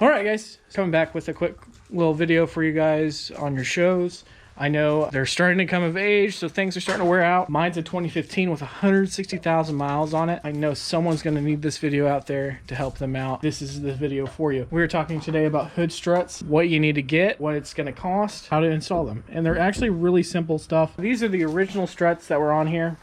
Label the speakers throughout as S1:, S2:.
S1: All right, guys, coming back with a quick little video for you guys on your shows. I know they're starting to come of age, so things are starting to wear out. Mine's a 2015 with 160,000 miles on it. I know someone's going to need this video out there to help them out. This is the video for you. We're talking today about hood struts, what you need to get, what it's going to cost, how to install them. And they're actually really simple stuff. These are the original struts that were on here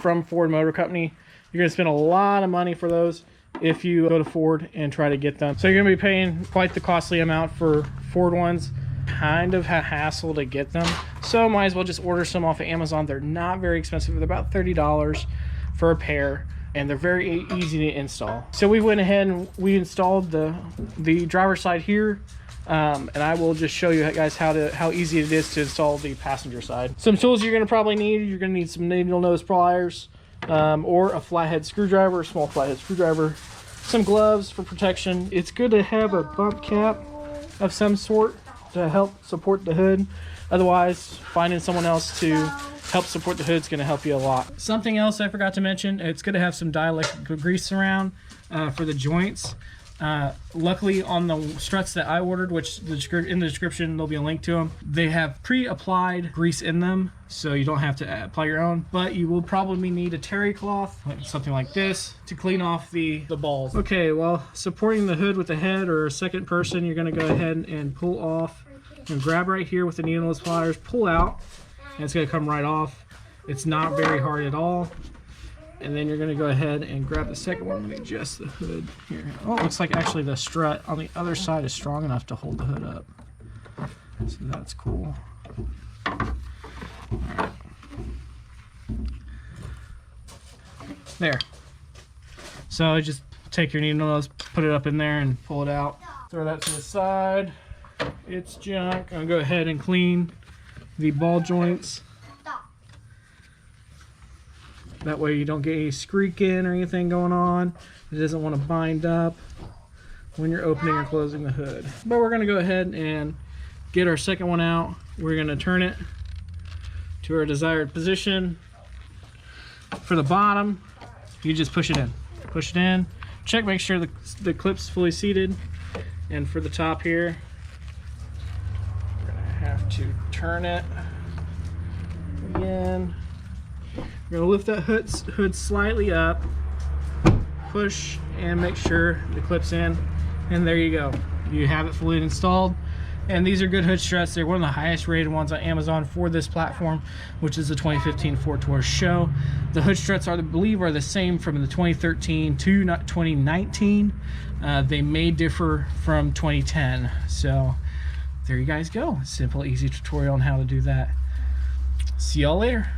S1: from Ford Motor Company. You're going to spend a lot of money for those if you go to Ford and try to get them. So you're going to be paying quite the costly amount for Ford ones. Kind of a hassle to get them, so might as well just order some off of Amazon. They're not very expensive. They're about $30 for a pair, and they're very easy to install. So we went ahead and we installed the driver's side here, and I will just show you guys how easy it is to install the passenger side. Some tools you're going to probably need. You're going to need some needle nose pliers, or a flathead screwdriver, a small flathead screwdriver, some gloves for protection. It's good to have a bump cap of some sort to help support the hood. Otherwise, finding someone else to help support the hood is going to help you a lot. Something else I forgot to mention, it's good to have some dielectric grease around for the joints. Luckily on the struts that I ordered, which in the description there'll be a link to them, they have pre-applied grease in them, so you don't have to apply your own, but you will probably need a terry cloth, something like this, to clean off the balls. Okay, well, supporting the hood with the head or a second person, you're going to go ahead and pull off and grab right here with the needle nose pliers, pull out, and it's going to come right off. It's not very hard at all. And then you're going to go ahead and grab the second one and adjust the hood here. Oh, it looks like actually the strut on the other side is strong enough to hold the hood up. So that's cool. All right. There. So just take your needle nose, put it up in there and pull it out. Throw that to the side. It's junk. I'll go ahead and clean the ball joints. That way you don't get any squeaking or anything going on. It doesn't want to bind up when you're opening or closing the hood. But we're going to go ahead and get our second one out. We're going to turn it to our desired position. For the bottom, you just push it in. Push it in. Check, make sure the clip's fully seated. And for the top here, we're going to have to turn it again. You're going to lift that hood slightly up, push, and make sure the clip's in, and there you go. You have it fully installed. And these are good hood struts. They're one of the highest rated ones on Amazon for this platform, which is the 2015 Ford Taurus Sho. The hood struts I believe are the same from the 2013 to 2019. They may differ from 2010. So there you guys go. Simple, easy tutorial on how to do that. See y'all later.